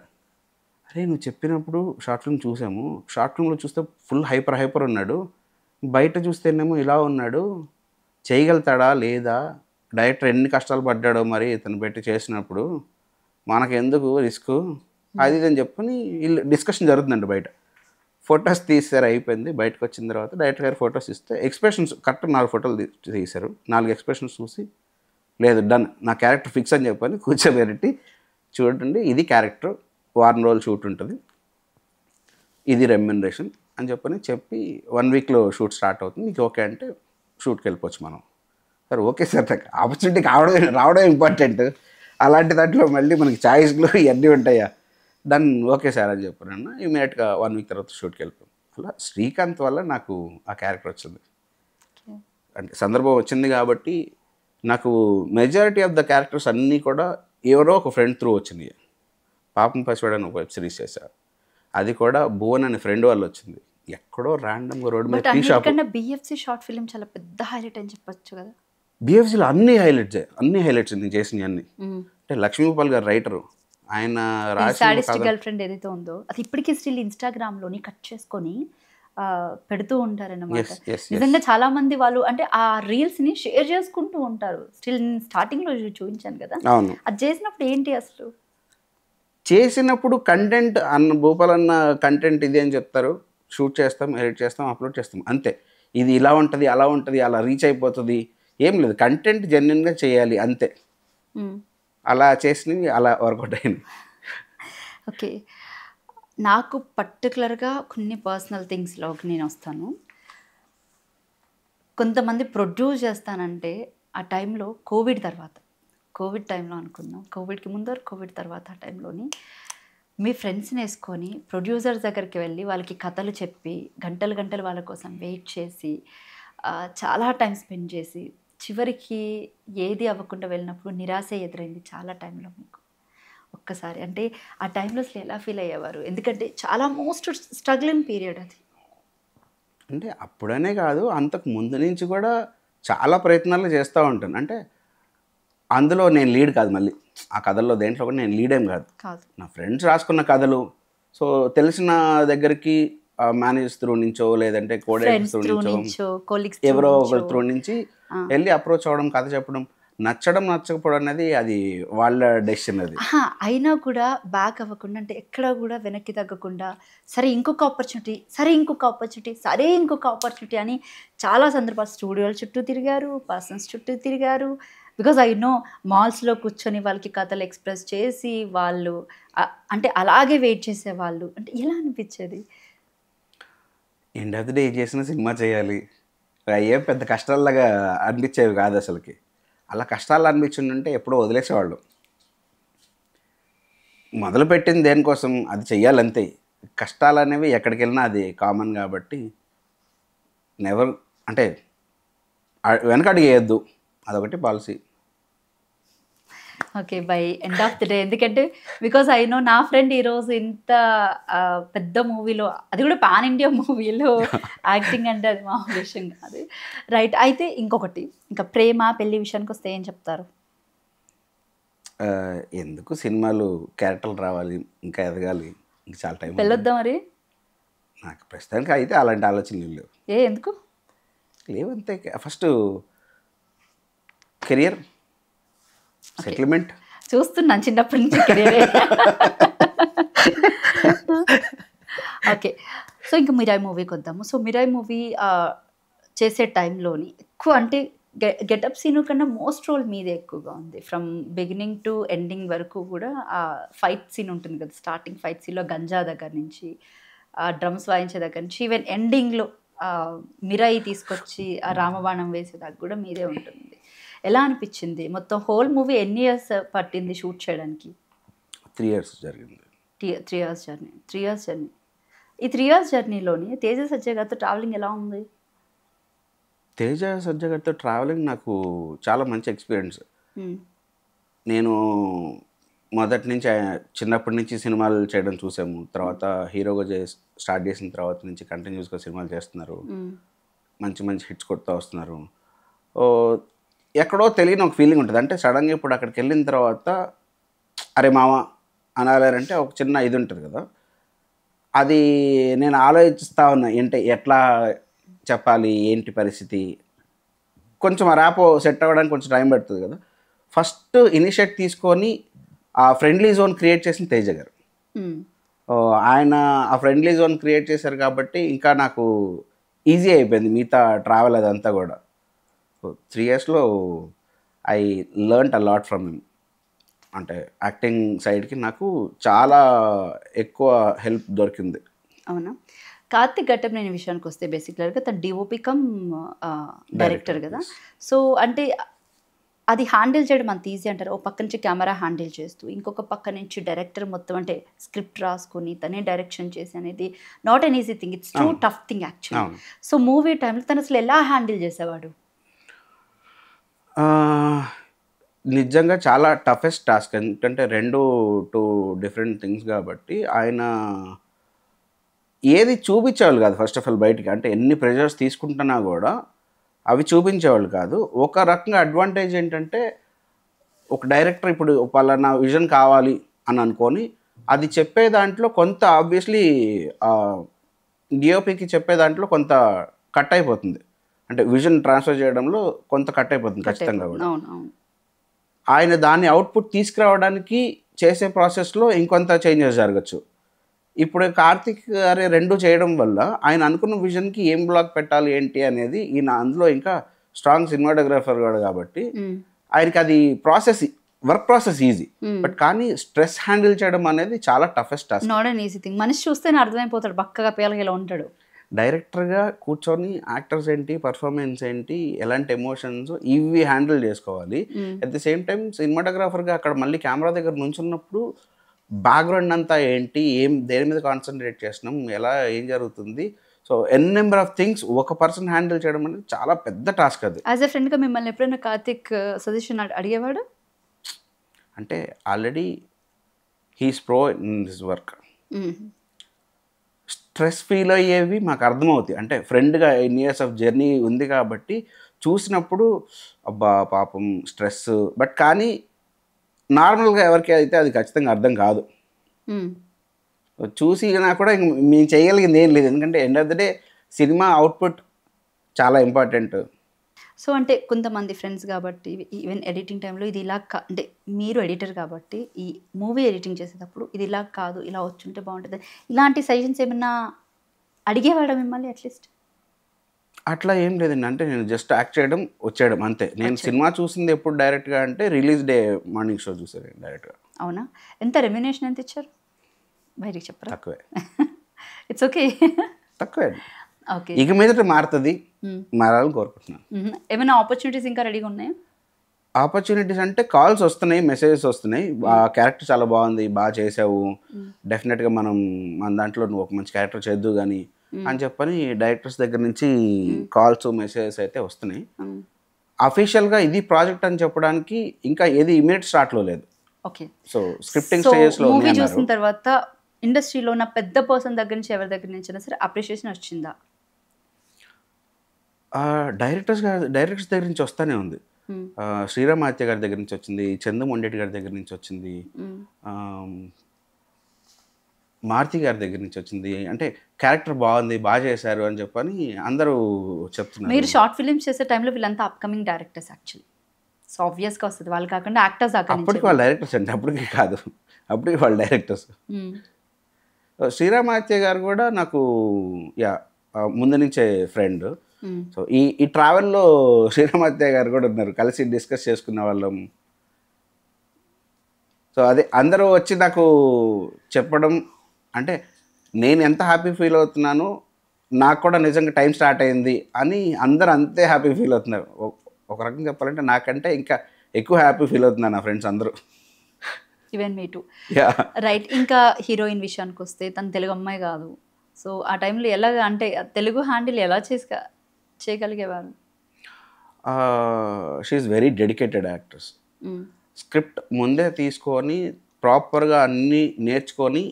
అరే నువ్వు చెప్పినప్పుడు షార్ట్ ఫిల్మ్ చూసాము, షార్ట్ ఫిల్మ్లో చూస్తే ఫుల్ హైపర్ ఉన్నాడు, బయట చూస్తేనేమో ఇలా ఉన్నాడు, చేయగలుగుతాడా లేదా, డైరెక్టర్ ఎన్ని కష్టాలు పడ్డాడో మరి ఇతను పెట్టి చేసినప్పుడు, మనకెందుకు రిస్క్ అది ఇది అని చెప్పని వీళ్ళు డిస్కషన్ జరుగుతుందండి బయట. ఫొటోస్ తీసారు, అయిపోయింది. బయటకు వచ్చిన తర్వాత డైరెక్టర్ గారు ఫొటోస్ ఇస్తే ఎక్స్ప్రెషన్స్ కరెక్ట్ 4 ఫోటోలు తీశారు. 4 ఎక్స్ప్రెషన్స్ చూసి లేదు డన్, నా క్యారెక్టర్ ఫిక్స్ అని చెప్పని కూర్చోబెట్టి చూడండి ఇది క్యారెక్టర్, 1 వారం రోజులు షూట్ ఉంటుంది, ఇది రెమ్యునరేషన్ అని చెప్పి 1 వీక్లో షూట్ స్టార్ట్ అవుతుంది, మీకు ఓకే అంటే షూట్కి వెళ్ళిపోవచ్చు మనం. సరే ఓకే సార్, ఆపర్చునిటీ రావడం ఇంపార్టెంట్, అలాంటి దాంట్లో మళ్ళీ మనకి ఛాయిస్లు ఇవన్నీ ఉంటాయా, డన్ ఓకే సార్ అని చెప్పాను. ఇమీడియట్గా 1 వీక్ తర్వాత షూట్కి వెళ్ళిపోయాం. అలా శ్రీకాంత్ వల్ల నాకు ఆ క్యారెక్టర్ వచ్చింది, అంటే సందర్భం వచ్చింది కాబట్టి. నాకు మెజారిటీ ఆఫ్ ద క్యారెక్టర్స్ అన్నీ కూడా ఎవరో ఒక ఫ్రెండ్ త్రూ వచ్చినాయి. పాపం పసివాడు అని ఒక వెబ్ సిరీస్ చేశారు, అది కూడా భువన్ అనే ఫ్రెండ్ వాళ్ళు వచ్చింది, ఎక్కడో ర్యాండమ్గా రోడ్ మీద tea shop. BFC short film చాలా పెద్ద హైలైట్ అని చెప్పొచ్చు కదా. బిఎఫ్సిలో అన్ని హైలైట్స్ నేను చేసినవి అన్నీ. అంటే లక్ష్మీగోపాల్ గారు రైటరు, ఆయన సాడిస్టిక్ గర్ల్ ఫ్రెండ్ ఏదైతే ఉందో అది ఇప్పటికీ స్టిల్ ఇన్స్టాగ్రామ్లోని కట్ చేసుకొని పెడుతూ ఉంటారన్నమాట. నిజంగా చాలా మంది వాళ్ళు అంటే ఆ రీల్స్ని షేర్ చేసుకుంటూ ఉంటారు. స్టిల్ స్టార్టింగ్లో చూపించాను కదా, అది చేసినప్పుడు ఏంటి అసలు చేసినప్పుడు కంటెంట్ భూపాల్ అన్న కంటెంట్ ఇది అని చెప్తారు, షూట్ చేస్తాం, ఎడిట్ చేస్తాం, అప్లోడ్ చేస్తాం, అంతే. ఇది ఇలా ఉంటుంది, అలా ఉంటుంది, అలా రీచ్ అయిపోతుంది, ఏం లేదు, కంటెంట్ జెన్యున్గా చేయాలి అంతే. అలా చేసినవి అలా వర్కౌట్ అయింది. ఓకే, నాకు పర్టికులర్గా కొన్ని పర్సనల్ థింగ్స్లోకి నేను వస్తాను. కొంతమంది ప్రొడ్యూస్ చేస్తానంటే ఆ టైంలో కోవిడ్ టైంలో అనుకుందాం, కోవిడ్కి ముందు కోవిడ్ తర్వాత ఆ టైంలోని మీ ఫ్రెండ్స్ని వేసుకొని ప్రొడ్యూసర్స్ దగ్గరికి వెళ్ళి వాళ్ళకి కథలు చెప్పి గంటలు వాళ్ళ కోసం వెయిట్ చేసి చాలా టైం స్పెండ్ చేసి చివరికి ఏది అవ్వకుండా వెళ్ళినప్పుడు నిరాశ ఎదురైంది చాలా టైంలో మీకు ఒక్కసారి. అంటే ఆ టైంలో అసలు ఎలా ఫీల్ అయ్యేవారు, ఎందుకంటే చాలా మోస్ట్ స్ట్రగ్లింగ్ పీరియడ్ అది. అంటే అప్పుడనే కాదు, అంతకు ముందు నుంచి కూడా చాలా ప్రయత్నాలు చేస్తూ ఉంటాను. అంటే అందులో నేను లీడ్ కాదు, మళ్ళీ ఆ కథల్లో దేంట్లో కూడా నేను లీడ్ ఏం కాదు, నా ఫ్రెండ్స్ రాసుకున్న కథలు. సో తెలిసిన దగ్గరికి మేనేజర్స్ త్రూ నుంచో లేదంటే కోడైరెక్టర్స్ త్రూ నుంచో ఎవరో ఒకరి త్రూ నుంచి వెళ్ళి అప్రోచ్ అవ్వడం, కథ చెప్పడం, నచ్చడం నచ్చకపోవడం అనేది అది వాళ్ళ డెసిషన్. అది అయినా కూడా బ్యాక్ అవ్వకుండా, అంటే ఎక్కడ కూడా వెనక్కి తగ్గకుండా సరే ఇంకొక ఆపర్చునిటీ అని చాలా సందర్భాలు స్టూడియోల చుట్టూ తిరిగారు, పర్సన్స్ చుట్టూ తిరిగారు. బికాజ్ ఐ నో మాల్స్లో కూర్చొని వాళ్ళకి కథలు ఎక్స్ప్రెస్ చేసి వాళ్ళు అంటే అలాగే వెయిట్ చేసేవాళ్ళు. అంటే ఎలా అనిపించేది? ఎండ్ ఆఫ్ ది డే చేసిన సినిమా చేయాలి, అయ్యే పెద్ద కష్టాలలాగా అనిపించేవి కాదు అసలుకి. అలా కష్టాలు అనిపించిందంటే ఎప్పుడో వదిలేసేవాళ్ళు. మొదలుపెట్టింది దేనికోసం అది చెయ్యాలంతే. కష్టాలు అనేవి ఎక్కడికి వెళ్ళినా అది కామన్ కాబట్టి నెవర్ అంటే వెనకడుగు వేయద్దు, అదొకటి policy. Okay, by end of the day, ఎందుకంటే బికాజ్ ఐ నో నా ఫ్రెండ్ ఈరోజు ఇంత పెద్ద మూవీలో, అది కూడా పాన్ ఇండియా మూవీలో యాక్టింగ్ అంటే అది మామూలు విషయం కాదు, రైట్? అయితే ఇంకొకటి, ఇంకా ప్రేమ పెళ్లి విషయానికి వస్తే ఏం చెప్తారు? ఎందుకు సినిమాలు క్యారెక్టర్లు రావాలి, ఇంకా ఎదగాలి, ఇంకా చాలా టైం ఉంది. వెళ్ళొద్దా మరి? నాకు ప్రస్తుతానికి అయితే అలాంటి ఆలోచనలు లేవు. ఎందుకు లేవు అంతే. ఫస్ట్ కెరియర్ సెటిల్మెంట్ చూస్తున్నాను చిన్నప్పటి నుంచి కెరీరే. ఓకే, సో ఇంకా మిరాయి మూవీకి వద్దాము. సో మిరాయి మూవీ చేసే టైంలోని ఎక్కువ అంటే గెటప్ సీన్ కన్నా మోస్ట్ రోల్ మీదే ఎక్కువగా ఉంది. ఫ్రమ్ బిగినింగ్ టు ఎండింగ్ వరకు కూడా ఆ ఫైట్ సీన్ ఉంటుంది కదా, స్టార్టింగ్ ఫైట్ సీన్లో గంజా దగ్గర నుంచి డ్రమ్స్ వాయించే దగ్గర నుంచి ఈవెన్ ఎండింగ్లో మిరాయి తీసుకొచ్చి ఆ రామబాణం వేసేదాకా కూడా మీదే ఉంటుంది. ఎలా అనిపించింది? మొత్తం హోల్ మూవీ ఎన్ని ఇయర్స్ పట్టింది షూట్ చేయడానికి? 3 years జరిగింది. 3 years జర్నీ. 3 years journey. ఈ 3 years జర్నీలోని తేజ సజ్జయ్ గారితో ట్రావెలింగ్ ఎలా ఉంది? తేజ సజ్జయ్ గారితో ట్రావెలింగ్ నాకు చాలా మంచి ఎక్స్పీరియన్స్. నేను మొదటి నుంచి చిన్నప్పటి నుంచి సినిమాలు చేయడం చూసాము. తర్వాత హీరోగా స్టార్ట్ చేసిన తర్వాత నుంచి కంటిన్యూస్గా సినిమాలు చేస్తున్నారు. మంచి మంచి హిట్స్ కొడుతూ వస్తున్నారు. ఎక్కడో తెలియని ఒక ఫీలింగ్ ఉంటుంది. అంటే సడన్గా ఇప్పుడు అక్కడికి వెళ్ళిన తర్వాత అరే మామ అనాలంటే ఒక చిన్న ఇది ఉంటుంది కదా, అది నేను ఆలోచిస్తూ ఉన్నా. ఏంటి ఎట్లా చెప్పాలి, ఏంటి పరిస్థితి, కొంచెం ఆ ర్యాపో సెట్ అవ్వడానికి కొంచెం టైం పడుతుంది కదా. ఫస్ట్ ఇనిషియేట్ తీసుకొని ఆ ఫ్రెండ్లీ జోన్ క్రియేట్ చేసిన తేజ గారు. ఆయన ఆ ఫ్రెండ్లీ జోన్ క్రియేట్ చేశారు కాబట్టి ఇంకా నాకు ఈజీ అయిపోయింది మిగతా ట్రావెల్ అదంతా కూడా. 3 yearsలో I learned a lot from him. అంటే యాక్టింగ్ సైడ్కి నాకు చాలా ఎక్కువ హెల్ప్ దొరికింది. అవునా? కార్తిక్ ఘట్టమనేని విషయానికి వస్తే బేసిక్గా తన డిఓపి కమ్ డైరెక్టర్ కదా. సో అంటే అది హ్యాండిల్ చేయడం అంత ఈజీ అంటారు? ఒక పక్క నుంచి కెమెరా హ్యాండిల్ చేస్తూ ఇంకొక పక్క నుంచి డైరెక్టర్ మొత్తం అంటే స్క్రిప్ట్ రాసుకొని తనే డైరెక్షన్ చేసి అనేది not an easy thing, it's two tough thing actually. So movie టైంలో తను అసలు ఎలా హ్యాండిల్ చేసేవాడు? నిజంగా చాలా టఫెస్ట్ టాస్క్. ఎందుకంటే 2 డిఫరెంట్ థింగ్స్ కాబట్టి ఆయన ఏది చూపించేవాళ్ళు కాదు ఫస్ట్ ఆఫ్ ఆల్ బయటికి. అంటే ఎన్ని ప్రెజర్స్ తీసుకుంటున్నా కూడా అవి చూపించేవాళ్ళు కాదు. ఒక రకంగా అడ్వాంటేజ్ ఏంటంటే ఒక డైరెక్టర్ ఇప్పుడు పలానా విజన్ కావాలి అని అనుకొని అది చెప్పే దాంట్లో కొంత ఆబ్వియస్లీ డిఓపికి చెప్పే దాంట్లో కొంత కట్ అయిపోతుంది. అంటే విజన్ ట్రాన్స్ఫర్ చేయడంలో కొంత కట్ అయిపోతుంది ఖచ్చితంగా కూడా. ఆయన దాన్ని అవుట్పుట్ తీసుకురావడానికి చేసే ప్రాసెస్లో ఇంకొంత చేంజెస్ జరగచ్చు. ఇప్పుడు కార్తిక్ గారే 2 చేయడం వల్ల ఆయన అనుకున్న విజన్కి ఏం బ్లాక్ పెట్టాలి ఏంటి అనేది ఈయన అందులో ఇంకా స్ట్రాంగ్ సినిమాటోగ్రాఫర్ కూడా కాబట్టి ఆయనకి అది వర్క్ ప్రాసెస్ ఈజీ. బట్ కానీ స్ట్రెస్ హ్యాండిల్ చేయడం అనేది చాలా toughest task. Not an easy thing. మనిషి చూస్తేనే అర్థమైపోతాడు బక్కగా పేలగా ఇలా ఉంటాడు. డైరెక్టర్గా కూర్చొని యాక్టర్స్ ఏంటి, పర్ఫార్మెన్స్ ఏంటి, ఎలాంటి ఎమోషన్స్ ఇవి హ్యాండిల్ చేసుకోవాలి. అట్ ది సేమ్ టైం సినిమాటోగ్రాఫర్గా అక్కడ మళ్ళీ కెమెరా దగ్గర నుంచున్నప్పుడు బ్యాక్గ్రౌండ్ అంతా ఏంటి, దేని మీద కాన్సన్ట్రేట్ చేస్తున్నాం, ఏం జరుగుతుంది, సో నెంబర్ ఆఫ్ థింగ్స్ ఒక పర్సన్ హ్యాండిల్ చేయడం అనేది చాలా పెద్ద టాస్క్. అది యాజ్ ఎ ఫ్రెండ్గా మిమ్మల్ని ఎప్పుడైనా కార్తిక్ సజెషన్ అడిగేవాడు? అంటే already he's pro in this work. Stress feel అయ్యేవి మాకు అర్థమవుతాయి. అంటే ఫ్రెండ్గా 8 years ఆఫ్ జర్నీ ఉంది కాబట్టి చూసినప్పుడు అబ్బా పాపం స్ట్రెస్. బట్ కానీ నార్మల్గా ఎవరికి అయితే అది ఖచ్చితంగా అర్థం కాదు. చూసినా కూడా మేము చేయగలిగింది ఏం లేదు. ఎందుకంటే end of the day cinema output చాలా ఇంపార్టెంట్. సో అంటే కొంతమంది ఫ్రెండ్స్ కాబట్టి ఈవెన్ ఎడిటింగ్ టైంలో ఇది ఇలా అంటే మీరు ఎడిటర్ కాబట్టి ఈ మూవీ ఎడిటింగ్ చేసేటప్పుడు ఇది ఇలా కాదు, ఇలా వచ్చుంటే బాగుంటుంది, ఇలాంటి సజెషన్స్ ఏమన్నా అడిగేవాడు మిమ్మల్ని? అట్లీస్ట్ అట్లా ఏం లేదండి. అంటే నేను జస్ట్ యాక్ట్ చేయడం వచ్చేయడం అంతే. నేను సినిమా చూసింది ఎప్పుడు డైరెక్ట్గా అంటే రిలీజ్ డే మార్నింగ్ షో చూసాను డైరెక్ట్గా. అవునా? ఎంత రెమ్యునేషన్ ఎంత ఇచ్చారు? బయటికి చెప్పరా? తక్కువే. ఇట్స్ ఓకే, తక్కువే. ఓకే, ఇక మీదట మారుతుంది, మారాలని కోరుకుంటున్నాను. ఏమైనా ఆపర్చునిటీస్ ఇంకా రెడీగా ఉన్నాయా? ఆపర్చునిటీస్ అంటే కాల్స్ వస్తున్నాయి, మెసేజెస్ వస్తున్నాయి. ఆ క్యారెక్టర్ చాలా బాగుంది, బాగా చేసావు, డెఫినెట్గా మన దాంట్లో నువ్వు ఒక మంచి క్యారెక్టర్ చేద్దు కానీ అని చెప్పని డైరెక్టర్స్ దగ్గర నుంచి కాల్స్ మెసేజెస్ అయితే వస్తున్నాయి. అఫీషియల్గా ఇది ప్రాజెక్ట్ అని చెప్పడానికి ఇంకా ఏది ఇమీడియట్ స్టార్ట్లో లేదు. ఓకే, సో స్క్రిప్టింగ్ స్టేజెస్లో మూవీ చూసిన తర్వాత ఇండస్ట్రీలో ఉన్న పెద్ద పర్సన్ దగ్గర నుంచి ఎవరి దగ్గర నుంచి అయినా సరే అప్రిషియేషన్ వచ్చిందా? డైరెక్టర్స్ దగ్గర నుంచి వస్తూనే ఉంది. శ్రీరామ్ ఆత్య గారి దగ్గర నుంచి వచ్చింది, చందు మొండేటి గారి దగ్గర నుంచి వచ్చింది, మారుతి గారి దగ్గర నుంచి వచ్చింది. అంటే క్యారెక్టర్ బాగుంది, బాగా చేశారు అని చెప్పని అందరూ చెప్తున్నారు. మీరు షార్ట్ ఫిల్మ్స్ చేసే టైంలో వీళ్ళంతా అప్కమింగ్ డైరెక్టర్స్ యాక్చువల్లీ. సో ఆబ్వియస్గా వస్తుంది వాళ్ళు కాకుండా యాక్టర్స్ అప్పటికి వాళ్ళు డైరెక్టర్స్ అండి, అప్పటికి కాదు, అప్పటికి వాళ్ళు డైరెక్టర్స్. శ్రీరామాత్య గారు కూడా నాకు ముందు నుంచే ఫ్రెండ్. సో ఈ ట్రావెల్లో శ్రీరామాత్య గారు కూడా ఉన్నారు, కలిసి డిస్కస్ చేసుకున్న వాళ్ళం. సో అదే అందరూ వచ్చి నాకు చెప్పడం అంటే నేను ఎంత హ్యాపీ ఫీల్ అవుతున్నానో నాకు కూడా నిజంగా టైం స్టార్ట్ అయింది అని అందరూ అంతే హ్యాపీ ఫీల్ అవుతున్నారు. ఒక రకంగా చెప్పాలంటే నాకంటే ఇంకా ఎక్కువ హ్యాపీ ఫీల్ అవుతున్నారు నా ఫ్రెండ్స్ అందరూ. ఈవెన్ మీ టూ. రైట్. ఇంకా హీరోయిన్ విషయానికి వస్తే తను తెలుగు అమ్మాయి కాదు. సో ఆ టైంలో ఎలాగ అంటే తెలుగు హ్యాండిల్ ఎలా చేయగలిగేవారు? She is very dedicated actress. Script ముందే తీసుకొని ప్రాపర్గా అన్నీ నేర్చుకొని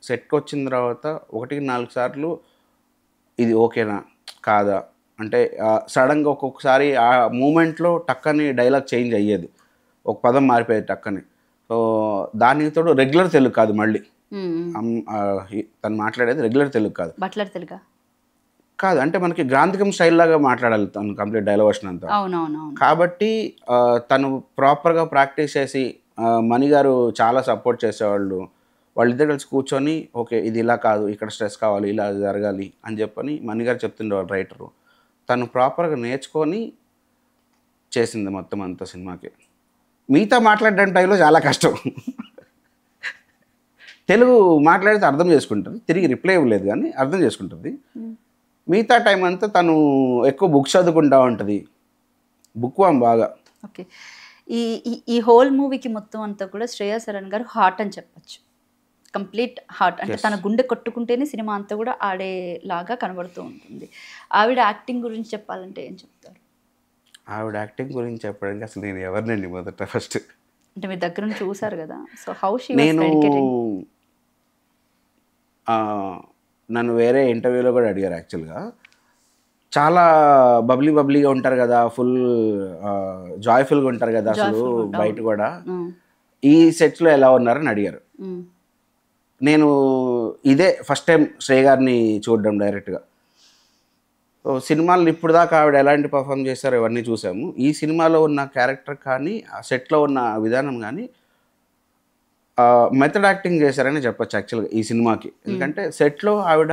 సెట్కి వచ్చిన తర్వాత 1-4 సార్లు ఇది ఓకేనా కాదా అంటే సడన్గా ఒక్కొక్కసారి ఆ మూమెంట్లో టక్కని డైలాగ్ చేంజ్ అయ్యేది, ఒక పదం మారిపోయేది టక్కని. సో దానికి తోడు రెగ్యులర్ తెలుగు కాదు, మళ్ళీ తను మాట్లాడేది రెగ్యులర్ తెలుగు కాదు, బట్లర్ తెలుగు కాదు. అంటే మనకి గ్రాంధికం స్టైల్ లాగా మాట్లాడాలి తను కంప్లీట్ డైలవర్షన్ అంతా. కాబట్టి తను ప్రాపర్గా ప్రాక్టీస్ చేసి మణి గారు చాలా సపోర్ట్ చేసేవాళ్ళు. వాళ్ళిద్దరు కలిసి కూర్చొని ఓకే ఇది ఇలా కాదు, ఇక్కడ స్ట్రెస్ కావాలి, ఇలా జరగాలి అని చెప్పని మణి గారు చెప్తుండేవాళ్ళు రైటరు. తను ప్రాపర్గా నేర్చుకొని చేసింది మొత్తం అంత సినిమాకి. మిగతా మాట్లాడడం టైంలో చాలా కష్టం. తెలుగు మాట్లాడితే అర్థం చేసుకుంటుంది, తిరిగి రిప్లై ఇవ్వలేదు కానీ అర్థం చేసుకుంటుంది. మిగతా టైం అంతా తను ఎక్కువ బుక్స్ చదువుకుంటూ ఉంటుంది, బుక్ వామ్ బాగా. ఓకే. ఈ హోల్ మూవీకి మొత్తం అంతా కూడా శ్రేయా సరన్ గారు హార్ట్ అని చెప్పచ్చు, కంప్లీట్ హార్ట్. అంటే తన గుండె కొట్టుకుంటేనే సినిమా అంతా కూడా ఆడేలాగా కనబడుతూ ఉంటుంది. ఆవిడ యాక్టింగ్ గురించి చెప్పాలంటే ఏం చెప్తారు? ఆవిడ యాక్టింగ్ గురించి చెప్పడానికి అసలు నేను ఎవరినండి మొదట ఫస్ట్ అంటే మీరు దగ్గర నుంచి చూసారు కదా. సో హౌ షీ నేను నన్ను వేరే ఇంటర్వ్యూలో కూడా అడిగారు యాక్చువల్గా. చాలా బబ్లీగా ఉంటారు కదా, ఫుల్ జాయ్ఫుల్గా ఉంటారు కదా అసలు బయట కూడా, ఈ సెట్స్లో ఎలా ఉన్నారని అడిగారు. నేను ఇదే ఫస్ట్ టైం శ్రేయ గారిని చూడడం డైరెక్ట్గా. సినిమాలు ఇప్పుడు దాకా ఆవిడ ఎలాంటి పర్ఫామ్ చేశారో ఇవన్నీ చూసాము. ఈ సినిమాలో ఉన్న క్యారెక్టర్ కానీ ఆ సెట్లో ఉన్న విధానం కానీ మెథడ్ యాక్టింగ్ చేశారని చెప్పచ్చు యాక్చువల్గా ఈ సినిమాకి. ఎందుకంటే సెట్లో ఆవిడ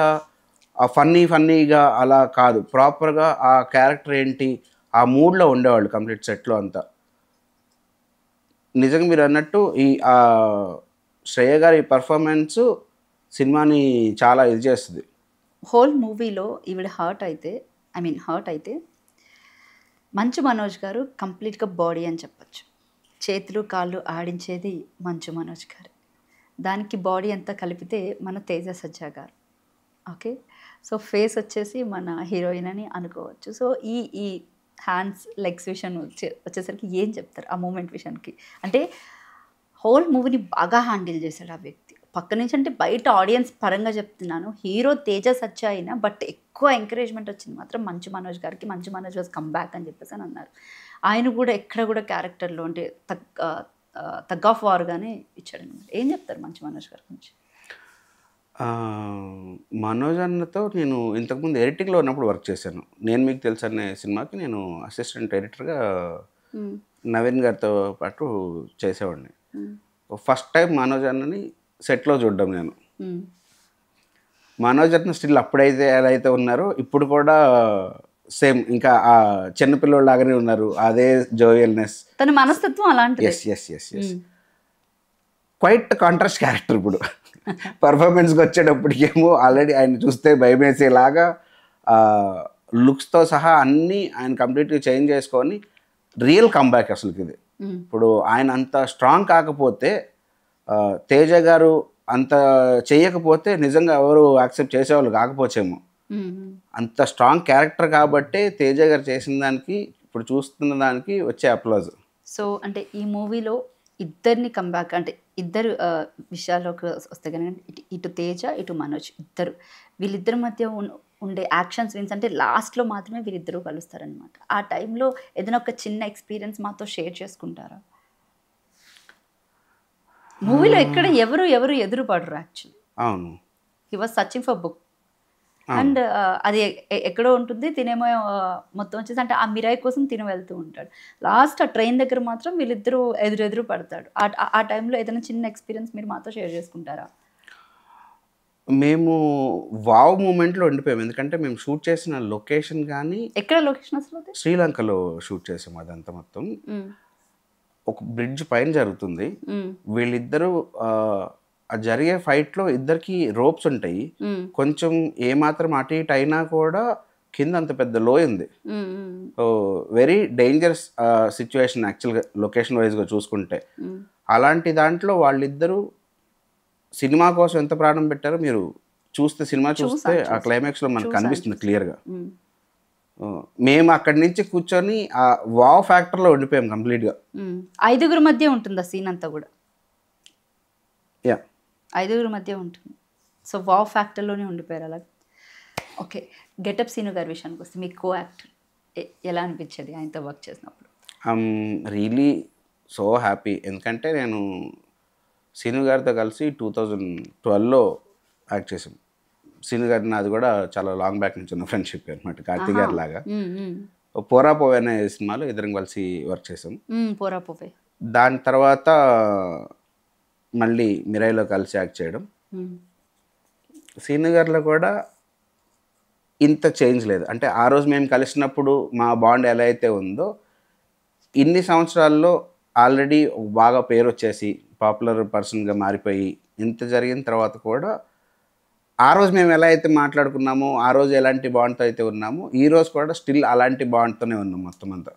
ఫన్నీగా అలా కాదు, ప్రాపర్గా ఆ క్యారెక్టర్ ఏంటి ఆ మూడ్లో ఉండేవాళ్ళు కంప్లీట్ సెట్లో అంతా. నిజంగా మీరు అన్నట్టు ఈ శ్రేయ గారి పర్ఫార్మెన్స్ సినిమాని చాలా ఇది చేస్తుంది. హోల్ మూవీలో ఈవిడ హర్ట్ అయితే మంచు మనోజ్ గారు కంప్లీట్గా బాడీ అని చెప్పచ్చు. చేతులు కాళ్ళు ఆడించేది మంచు మనోజ్ గారు, దానికి బాడీ అంతా కలిపితే మన తేజ సజ్జా గారు. ఓకే. సో ఫేస్ వచ్చేసి మన హీరోయిన్ అని అనుకోవచ్చు. సో ఈ హ్యాండ్స్ లెగ్స్ విషయం వచ్చేసరికి ఏం చెప్తారు ఆ మూమెంట్ విషయానికి? అంటే హోల్ మూవీని బాగా హ్యాండిల్ చేశాడు ఆ వ్యక్తి. పక్క నుంచి అంటే బయట ఆడియన్స్ పరంగా చెప్తున్నాను, హీరో తేజ సజ్జా అయినా బట్ ఎక్కువ ఎంకరేజ్మెంట్ వచ్చింది మాత్రం మంచు మనోజ్ గారికి. Manchu Manoj was come back అని చెప్పేసి అని అన్నారు. ఆయన కూడా ఎక్కడ కూడా క్యారెక్టర్లో అంటే తగ్ ఆఫ్ వార్గానే ఇచ్చాడు అనమాట. ఏం చెప్తారు మంచు మనోజ్ గారి గురించి? మనోజ్ అన్నతో నేను ఇంతకుముందు ఎడిటింగ్లో ఉన్నప్పుడు వర్క్ చేశాను. నేను మీకు తెలుసు అనే సినిమాకి నేను అసిస్టెంట్ ఎడిటర్గా నవీన్ గారితో పాటు చేసేవాడిని. ఫస్ట్ టైం మనోజ్ అన్నని సెట్లో చూడ్డం నేను. మనోజ్ అన్న స్టిల్ అప్పుడైతే ఎలా అయితే ఉన్నారో ఇప్పుడు కూడా సేమ్, ఇంకా ఆ చిన్నపిల్లలాగానే ఉన్నారు, అదే జోవియల్నెస్, తన మనస్తత్వం అలాంటిది. ఎస్ క్వైట్ కాంట్రాస్ట్ క్యారెక్టర్. ఇప్పుడు పర్ఫార్మెన్స్కి వచ్చేటప్పటికేమో ఆల్రెడీ ఆయన చూస్తే భయం వేసేలాగా లుక్స్తో సహా అన్నీ ఆయన కంప్లీట్గా చేంజ్ చేసుకొని రియల్ కంబ్యాక్ అసలుకి ఇది. ఇప్పుడు ఆయన అంత స్ట్రాంగ్ కాకపోతే, తేజ గారు అంత చేయకపోతే నిజంగా ఎవరు యాక్సెప్ట్ చేసేవాళ్ళు కాకపోవచ్చేమో. అంత స్ట్రాంగ్ క్యారెక్టర్ కాబట్టే తేజ గారు చేసిన దానికి ఇప్పుడు చూస్తున్న దానికి వచ్చే అప్లాజ్. సో అంటే ఈ మూవీలో ఇద్దరిని కంబ్యాక్ అంటే ఇద్దరు విషయాల్లోకి వస్తే కనుక ఇటు తేజ ఇటు మనోజ్ వీళ్ళిద్దరి మధ్య ఉండే యాక్షన్ సీన్స్ అంటే లాస్ట్లో మాత్రమే వీరిద్దరూ కలుస్తారనమాట. ఆ టైంలో ఏదైనా ఒక చిన్న ఎక్స్పీరియన్స్ మాతో షేర్ చేసుకుంటారా? మూవీలో ఎక్కడ ఎవరు ఎదురు పడరు యాక్చువల్లీ. అవును. He was searching for book and అది ఎక్కడో ఉంటుంది, తినేమో మొత్తం వచ్చేసి అంటే ఆ మిరాయి కోసం తిని వెళ్తూ ఉంటాడు. లాస్ట్ ఆ ట్రైన్ దగ్గర మాత్రం వీళ్ళిద్దరూ ఎదురు పడతాడు. ఆ టైంలో ఏదైనా చిన్న ఎక్స్పీరియన్స్ మీరు మాతో షేర్ చేసుకుంటారా? మేము వావ్ మూమెంట్లో ఉండిపోయాం. ఎందుకంటే మేము షూట్ చేసిన లొకేషన్ కానీ ఎక్కడ లొకేషన్ అసలు అది? శ్రీలంకలో షూట్ చేసాం. అదంతా మొత్తం ఒక బ్రిడ్జ్ పైన జరుగుతుంది. వీళ్ళిద్దరూ ఆ జరిగే ఫైట్లో ఇద్దరికి రోప్స్ ఉంటాయి. కొంచెం ఏమాత్రం అటు ఇటు అయినా కూడా కింద అంత పెద్ద లోయ ఉంది. సో వెరీ డేంజరస్ సిచ్యువేషన్ యాక్చువల్గా లొకేషన్ వైజ్గా చూసుకుంటే. అలాంటి దాంట్లో వాళ్ళిద్దరూ సినిమా కోసం ఎంత ప్రాణం పెట్టారో మీరు చూస్తే, సినిమా చూస్తే ఆ క్లైమాక్స్లో మనకు కనిపిస్తుంది క్లియర్గా. మేము అక్కడి నుంచి కూర్చొని ఆ వావ్ ఫ్యాక్టర్లో ఉండిపోయాం కంప్లీట్గా. 5 మధ్య ఉంటుంది ఆ సీన్ అంతా కూడా. యా, 5 మధ్య ఉంటుంది. సో వావ్ ఫ్యాక్టర్లోనే ఉండిపోయారు అలా. ఓకే, గెటప్ సీను గారి విషయానికి వస్తే మీకు కో యాక్టర్ ఎలా అనిపించేది ఆయనతో వర్క్ చేసినప్పుడు? I'm really so happy. ఎందుకంటే నేను సీను గారితో కలిసి 2012లో యాక్ట్ చేసాం. సీను గారి నాది కూడా చాలా లాంగ్ బ్యాక్ నుంచి ఉన్న ఫ్రెండ్షిప్ అనమాట, కార్తీక్ గారి లాగా. పోరా పోవే అనే సినిమాలో ఇద్దరం కలిసి వర్క్ చేసాం. పోరా పోవే. దాని తర్వాత మళ్ళీ మిరాయిలో కలిసి యాక్ట్ చేయడం. సీను గారిలో కూడా ఇంత చేంజ్ లేదు. అంటే ఆ రోజు మేము కలిసినప్పుడు మా బాండ్ ఎలా అయితే ఉందో, ఇన్ని సంవత్సరాల్లో ఆల్రెడీ బాగా పేరు వచ్చేసి పాపులర్ పర్సన్గా మారిపోయి ఇంత జరిగిన తర్వాత కూడా ఆ రోజు మేము ఎలా అయితే మాట్లాడుకున్నామో, ఆ రోజు ఎలాంటి బాండ్తో అయితే ఉన్నామో, ఈ రోజు కూడా స్టిల్ అలాంటి బాండ్తోనే ఉన్నాం మొత్తం అంతా.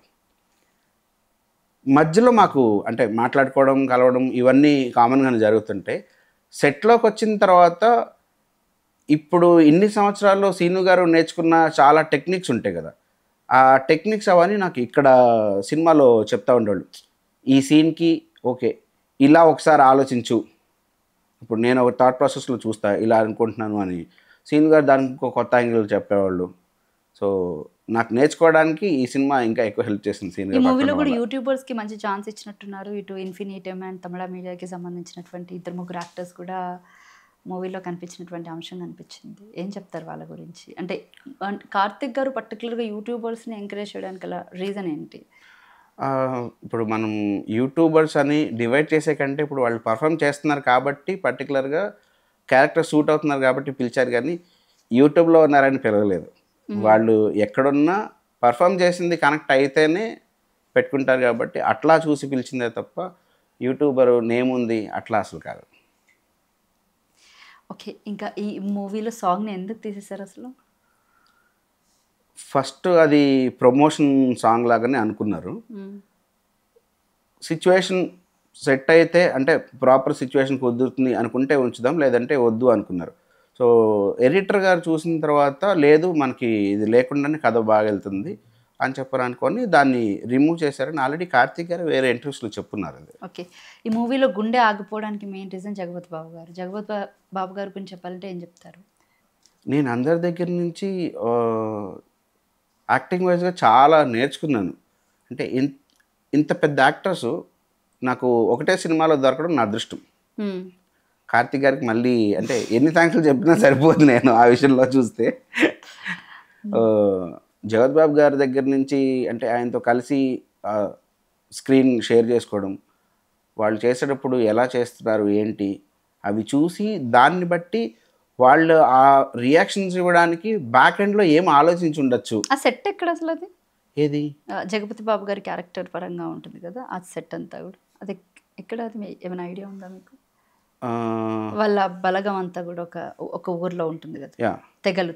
మధ్యలో మాకు అంటే మాట్లాడుకోవడం, కలవడం ఇవన్నీ కామన్గానే జరుగుతుంటాయి. సెట్లోకి వచ్చిన తర్వాత ఇప్పుడు ఇన్ని సంవత్సరాల్లో సీను గారు నేర్చుకున్న చాలా టెక్నిక్స్ ఉంటాయి కదా, ఆ టెక్నిక్స్ అవన్నీ నాకు ఇక్కడ సినిమాలో చెప్తా ఉండేవాళ్ళు. ఈ సీన్కి ఓకే ఇలా ఒకసారి ఆలోచించు, ఇప్పుడు నేను ఒక థాట్ ప్రాసెస్లో చూస్తా ఇలా అనుకుంటున్నాను అని సీను గారు దానికి ఇంకో కొత్త యాంగిల్ చెప్పేవాళ్ళు. సో నాకు నేర్చుకోవడానికి ఈ సినిమా ఇంకా ఎక్కువ హెల్ప్ చేసింది. సీను ఈ మూవీలో కూడా యూట్యూబర్స్కి మంచి ఛాన్స్ ఇచ్చినట్టున్నారు. ఇటు ఇన్ఫినిటమ్ అండ్ తమిళ మీడియాకి సంబంధించినటువంటి 2-3 యాక్టర్స్ కూడా మూవీలో కనిపించినటువంటి అంశం కనిపించింది. ఏం చెప్తారు వాళ్ళ గురించి? అంటే కార్తిక్ గారు పర్టికులర్గా యూట్యూబర్స్ని ఎంకరేజ్ చేయడానికి గల రీజన్ ఏంటి? ఇప్పుడు మనం యూట్యూబర్స్ అని డివైడ్ చేసే కంటే ఇప్పుడు వాళ్ళు పర్ఫామ్ చేస్తున్నారు కాబట్టి పర్టికులర్గా క్యారెక్టర్ సూట్ అవుతున్నారు కాబట్టి పిలిచారు, కానీ యూట్యూబ్లో ఉన్నారని పిలవలేదు. వాళ్ళు ఎక్కడున్నా పర్ఫామ్ చేసింది కనెక్ట్ అయితేనే పెట్టుకుంటారు కాబట్టి అట్లా చూసి పిలిచిందే తప్ప యూట్యూబర్ నేమ్ ఉంది అట్లా అసలు కాదు. ఓకే, ఇంకా ఈ మూవీలో సాంగ్ని ఎందుకు తీసేశారు అసలు? ఫస్ట్ అది ప్రమోషన్ సాంగ్ లాగానే అనుకున్నారు. సిచ్యువేషన్ సెట్ అయితే అంటే ప్రాపర్ సిచ్యువేషన్ కుదురుతుంది అనుకుంటే ఉంచుదాం, లేదంటే వద్దు అనుకున్నారు. సో ఎడిటర్ గారు చూసిన తర్వాత లేదు మనకి ఇది లేకుండానే కథ బాగా వెళ్తుంది అని చెప్పారు అనుకొని దాన్ని రిమూవ్ చేశారని ఆల్రెడీ కార్తీక్ గారు వేరే ఇంటర్వ్యూస్లో చెప్పున్నారు. అది ఓకే, ఈ మూవీలో గుండె ఆగిపోవడానికి మెయిన్ రీజన్ జగపతి బాబు గారు. జగపతి బాబు గారి గురించి చెప్పాలంటే ఏం చెప్తారు? నేను అందరి దగ్గర నుంచి యాక్టింగ్ వైజ్గా చాలా నేర్చుకున్నాను. అంటే ఇంత పెద్ద యాక్టర్స్ నాకు ఒకటే సినిమాలో దొరకడం నా అదృష్టం. కార్తీక్ గారికి మళ్ళీ అంటే ఎన్ని థ్యాంక్స్లు చెప్పినా సరిపోదు నేను ఆ విషయంలో చూస్తే. జగత్ బాబు గారి దగ్గర నుంచి అంటే ఆయనతో కలిసి స్క్రీన్ షేర్ చేసుకోవడం, వాళ్ళు చేసేటప్పుడు ఎలా చేస్తున్నారు ఏంటి అవి చూసి దాన్ని బట్టి వాళ్ళు ఆ రియాక్షన్స్ ఇవ్వడానికి బ్యాక్ ఎండ్లో ఏం ఆలోచించి ఉండొచ్చు. ఆ సెట్ ఎక్కడ అసలు? అది ఏది జగపతి బాబు గారి క్యారెక్టర్ పరంగా ఉంటుంది కదా ఆ సెట్ అంతా కూడా, అది ఎక్కడ? అది ఏమైనా ఐడియా ఉందా మీకు? వాళ్ళ బలగం అంతా కూడా ఒక ఊర్లో ఉంటుంది కదా, తెగలు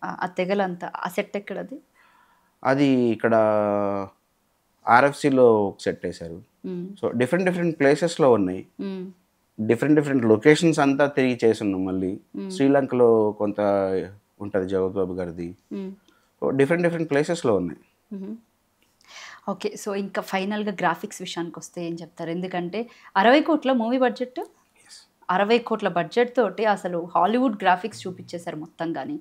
ఆ తెగలు అంతా ఆ సెట్ ఎక్కడ? అది ఇక్కడ ఆర్ఎఫ్సిలో ఒక సెట్ వేశారు. సో డిఫరెంట్ ప్లేసెస్లో ఉన్నాయి, డిఫరెంట్ లొకేషన్స్ అంతా తిరిగి చేసి ఉన్నాం. మళ్ళీ శ్రీలంకలో కొంత ఉంటుంది జగత్ బాబు గారిది. సో డిఫరెంట్ ప్లేసెస్లో ఉన్నాయి. ఓకే, సో ఇంకా ఫైనల్గా గ్రాఫిక్స్ విషయానికి వస్తే ఏం చెప్తారు? ఎందుకంటే 60 కోట్ల మూవీ బడ్జెట్ 60 కోట్ల బడ్జెట్ తోటి అసలు హాలీవుడ్ గ్రాఫిక్స్ చూపించేశారు మొత్తం. కానీ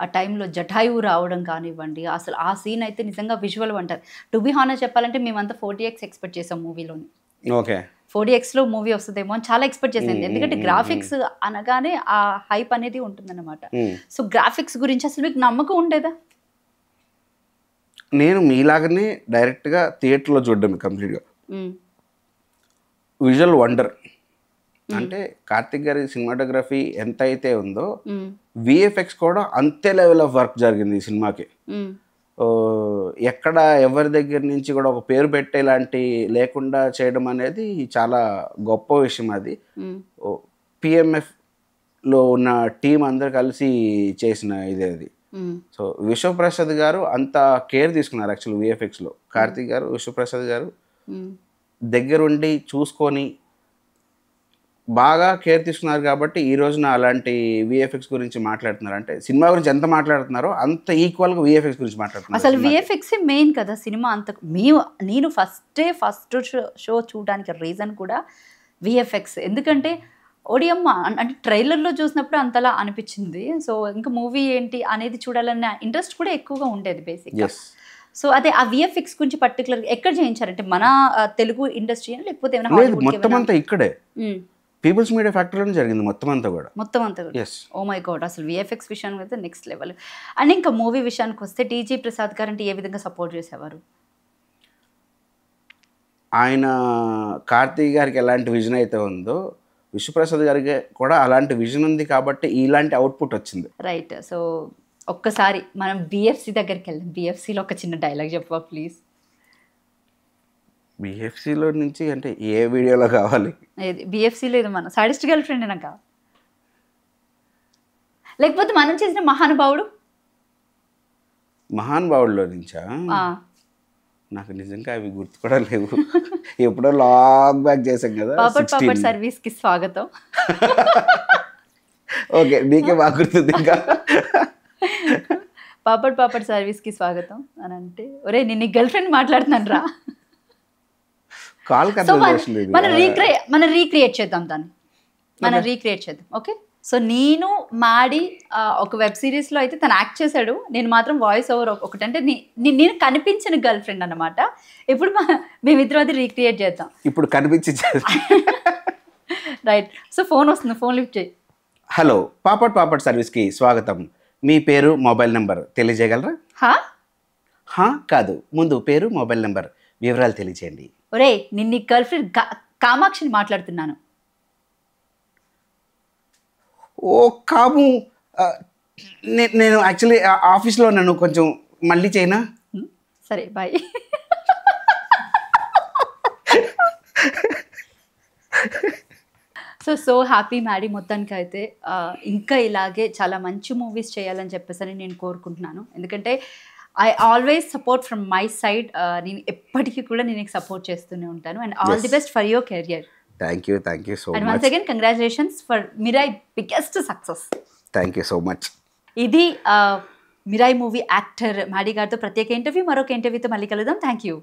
ఆ టైంలో జటాయువు రావడం కానివ్వండి, అసలు ఆ సీన్ అయితే నిజంగా విజువల్ అంటారు. టు బి హానెస్ట్ చెప్పాలంటే మేమంతా 40x ఎక్స్పెక్ట్ చేసాం మూవీలోని. ఓకే 40xలో మూవీ వస్తుందేమో అని చాలా ఎక్స్పెక్ట్ చేసింది. ఎందుకంటే గ్రాఫిక్స్ అనగానే ఆ హైప్ అనేది ఉంటుందన్నమాట. సో గ్రాఫిక్స్ గురించి అసలు మీకు నమ్మకం ఉండేదా? నేను మీలాగనే డైరెక్ట్గా థియేటర్లో చూడడం కంప్లీట్గా. విజువల్ వండర్ అంటే కార్తిక్ గారి సినిమాటోగ్రఫీ ఎంత అయితే ఉందో విఎఫ్ఎక్స్ కూడా అంతే లెవెల్ ఆఫ్ వర్క్ జరిగింది ఈ సినిమాకి. ఎక్కడ ఎవరి దగ్గర నుంచి కూడా ఒక పేరు పెట్టేలాంటి లేకుండా చేయడం అనేది చాలా గొప్ప విషయం. అది పిఎంఎఫ్లో ఉన్న టీం అందరు కలిసి చేసిన ఇదే అది. సో విశ్వప్రసాద్ గారు అంత కేర్ తీసుకున్నారు యాక్చువల్ విఎఫ్ఎక్స్లో. కార్తిక్ గారు విశ్వప్రసాద్ గారు దగ్గరుండి చూసుకొని బాగా కేర్ తీసుకున్నారు కాబట్టి ఈ రోజున అలాంటి విఎఫ్ఎక్స్ గురించి మాట్లాడుతున్నారు. అంటే సినిమా గురించి ఎంత మాట్లాడుతున్నారో అంత ఈక్వల్గా విఎఫ్ఎక్స్ గురించి మాట్లాడుతున్నారు. అసలు విఎఫ్ఎక్స్ మెయిన్ కదా సినిమా అంత. నేను ఫస్ట్ షో చూడడానికి రీజన్ కూడా విఎఫ్ఎక్స్. ఎందుకంటే ఓడియమ్మ అంటే ట్రైలర్లో చూసినప్పుడు అంతలా అనిపించింది. సో ఇంకా మూవీ ఏంటి అనేది చూడాలన్న ఇంట్రెస్ట్ కూడా ఎక్కువగా ఉండేది బేసిక్గా. సో అదే ఆ విఎఫ్ఎక్స్ గురించి పర్టికులర్గా ఎక్కడ చేయించారంటే మన తెలుగు ఇండస్ట్రీ లేకపోతే మొత్తం అంతా ఇక్కడే పీపుల్స్ మీడియా ఫ్యాక్టరీలోనే జరిగింది మొత్తం అంతా కూడా. ఓ మై గాడ్ అసలు విఎఫ్ఎక్స్ విషయానికి అయితే నెక్స్ట్ లెవెల్. అండ్ ఇంకా మూవీ విషయానికి వస్తే టీజీ ప్రసాద్ గారు అంటే ఏ విధంగా సపోర్ట్ చేసేవారు? ఆయన కార్తీక్ గారికి ఎలాంటి విజన్ అయితే ఉందో విశ్వప్రసాద్ గారికి కూడా అలాంటి విజన్ ఉంది కాబట్టి ఇలాంటి అవుట్పుట్ వచ్చింది. రైట్. సో ఒక్కసారి మనం బిఎఫ్సి దగ్గరికి వెళ్దాం. బిఎఫ్సిలో ఒక చిన్న డైలాగ్ చెప్పవా ప్లీజ్? బిఎఫ్సిలో నుంచి అంటే ఏ వీడియోలో కావాలి? బిఎఫ్సిలో ఇది మన సాడిస్ట్ గర్ల్ ఫ్రెండ్ నాకు కావాలి, లేకపోతే మనం చేసిన మహానుభావుడిలో నుంచా? నాకు నిజంగా అవి గుర్తు కూడా లేవు. ఎప్పుడో లాంగ్ బ్యాక్ చేసాం కదా. పాపడ్ సర్వీస్ కి స్వాగతం. ఓకే నీకే బాగా గుర్తుంది. ఇంకా పాపడ్ సర్వీస్ కి స్వాగతం అని అంటే ఒరే నేను గర్ల్ ఫ్రెండ్ మాట్లాడుతున్నాను రా. మనం రీక్రియేట్ చేద్దాం దాన్ని. ఓకే. సో నేను మాడి ఒక వెబ్ సిరీస్లో అయితే తను యాక్ట్ చేశాడు. నేను మాత్రం వాయిస్ ఓవర్ ఒకటంటే నేను కనిపించిన గర్ల్ ఫ్రెండ్ అనమాట. ఇప్పుడు మేమిద్దరం అది రీక్రియేట్ చేద్దాం. ఇప్పుడు కనిపించి రైట్. సో ఫోన్ వస్తుంది, ఫోన్ లిఫ్ట్ చేయి. హలో, పాపడ్ సర్వీస్కి స్వాగతం. మీ పేరు మొబైల్ నెంబర్ తెలియజేయగలరా? కాదు, ముందు పేరు మొబైల్ నెంబర్ వివరాలు తెలియజేయండి. ఒరే నిన్న గర్ల్ ఫ్రెండ్ కామాక్షిని మాట్లాడుతున్నాను. ఓ కాము, నేను యాక్చువల్లీ ఆఫీస్లో నన్ను కొంచెం మళ్ళీ చేయనా? సరే బాయ్. So happy Maddy. మొత్తానికి అయితే ఇంకా ఇలాగే చాలా మంచి మూవీస్ చేయాలని చెప్పేసి నేను కోరుకుంటున్నాను. ఎందుకంటే I always support from my side. నేను ఎప్పటికీ కూడా నేను సపోర్ట్ చేస్తూనే ఉంటాను. And all the best for your career. Thank you so much. And once again, congratulations for Mirai biggest success. Thank you so much. ఇది మిరాయి మూవీ యాక్టర్ మాడి గారితో ప్రత్యేక ఇంటర్వ్యూ. మరొక ఇంటర్వ్యూతో మళ్ళీ కలుద్దాం. Thank you.